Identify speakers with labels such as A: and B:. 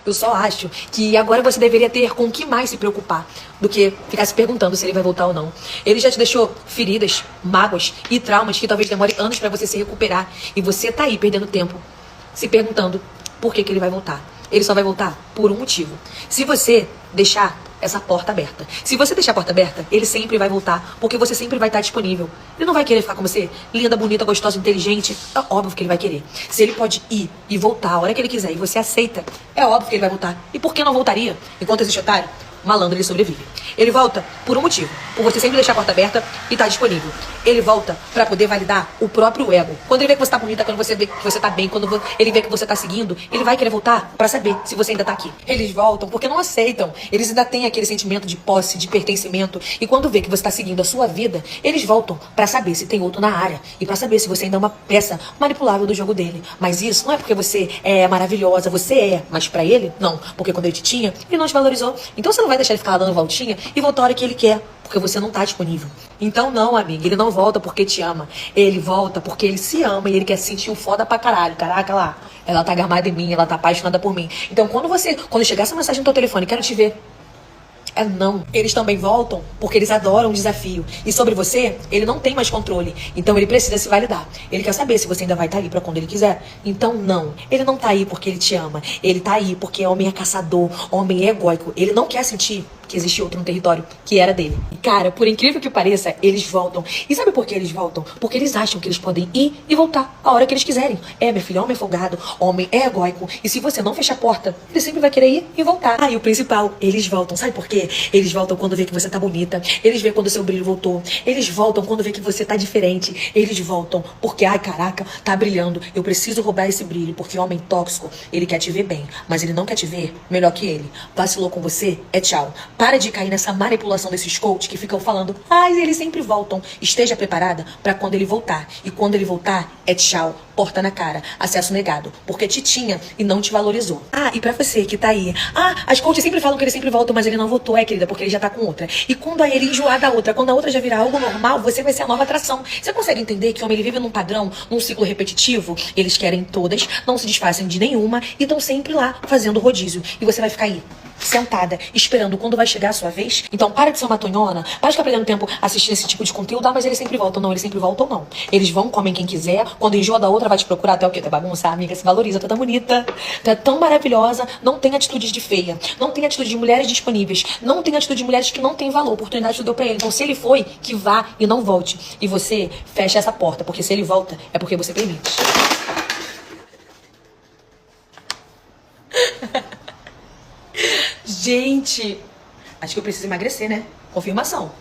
A: Eu só acho que agora você deveria ter com o que mais se preocupar do que ficar se perguntando se ele vai voltar ou não. Ele já te deixou feridas, mágoas e traumas que talvez demore anos pra você se recuperar. E você tá aí perdendo tempo, se perguntando por que ele vai voltar. Ele só vai voltar por um motivo. Se você deixar essa porta aberta. Se você deixar a porta aberta, ele sempre vai voltar, porque você sempre vai estar disponível. Ele não vai querer ficar com você, linda, bonita, gostosa, inteligente. É óbvio que ele vai querer. Se ele pode ir e voltar a hora que ele quiser e você aceita, é óbvio que ele vai voltar. E por que não voltaria? Enquanto existe otário, malandro, ele sobrevive. Ele volta por um motivo, por você sempre deixar a porta aberta e estar disponível. Ele volta pra poder validar o próprio ego. Quando ele vê que você tá bonita, quando você vê que você tá bem, quando ele vê que você tá seguindo, ele vai querer voltar pra saber se você ainda tá aqui. Eles voltam porque não aceitam. Eles ainda têm aquele sentimento de posse, de pertencimento. E quando vê que você tá seguindo a sua vida, eles voltam pra saber se tem outro na área. E pra saber se você ainda é uma peça manipulável do jogo dele. Mas isso não é porque você é maravilhosa, você é. Mas pra ele, não. Porque quando ele te tinha, ele não te valorizou. Então você não vai deixar ele ficar lá dando voltinha e voltar a hora que ele quer. Porque você não tá disponível. Então não, amiga, ele não volta porque te ama. Ele volta porque ele se ama e ele quer se sentir um foda pra caralho. Caraca lá, ela tá agarrada em mim, ela tá apaixonada por mim. Então quando chegar essa mensagem no teu telefone, quero te ver. É não. Eles também voltam porque eles adoram o desafio. E sobre você, ele não tem mais controle. Então ele precisa se validar. Ele quer saber se você ainda vai estar aí pra quando ele quiser. Então não. Ele não tá aí porque ele te ama. Ele tá aí porque homem é caçador, homem é egóico. Ele não quer sentir que existe outro no território que era dele. E cara, por incrível que pareça, eles voltam. E sabe por que eles voltam? Porque eles acham que eles podem ir e voltar a hora que eles quiserem. É, meu filho, homem é folgado, homem é egóico. E se você não fechar a porta, ele sempre vai querer ir e voltar. Ah, e o principal, eles voltam. Sabe por quê? Eles voltam quando vê que você tá bonita. Eles vê quando o seu brilho voltou. Eles voltam quando vê que você tá diferente. Eles voltam porque, ai, caraca, tá brilhando. Eu preciso roubar esse brilho. Porque homem tóxico, ele quer te ver bem. Mas ele não quer te ver melhor que ele. Vacilou com você, é tchau. Para de cair nessa manipulação desses coaches que ficam falando, ai, eles sempre voltam. Esteja preparada para quando ele voltar. E quando ele voltar, é tchau. Porta na cara, acesso negado. Porque te tinha e não te valorizou. Ah, e pra você que tá aí. Ah, as coaches sempre falam que ele sempre volta, mas ele não voltou, querida, porque ele já tá com outra. E quando aí ele enjoar da outra, quando a outra já virar algo normal, você vai ser a nova atração. Você consegue entender que o homem ele vive num padrão, num ciclo repetitivo? Eles querem todas, não se desfazem de nenhuma e estão sempre lá fazendo rodízio. E você vai ficar aí, sentada, esperando quando vai chegar a sua vez. Então para de ser uma tonhona, para de ficar perdendo tempo assistindo esse tipo de conteúdo. Ah, mas eles sempre voltam. Não, eles sempre voltam não. Eles vão, comem quem quiser. Quando enjoa da outra, vai te procurar até o quê? Tu é bagunça, amiga, se valoriza, tu é tão bonita, tu é tão maravilhosa. Não tem atitudes de feia, não tem atitude de mulheres disponíveis, não tem atitude de mulheres que não tem valor. Oportunidade tu deu pra ele. Então se ele foi, que vá e não volte. E você fecha essa porta, porque se ele volta, é porque você permite. Gente, acho que eu preciso emagrecer, né? Confirmação.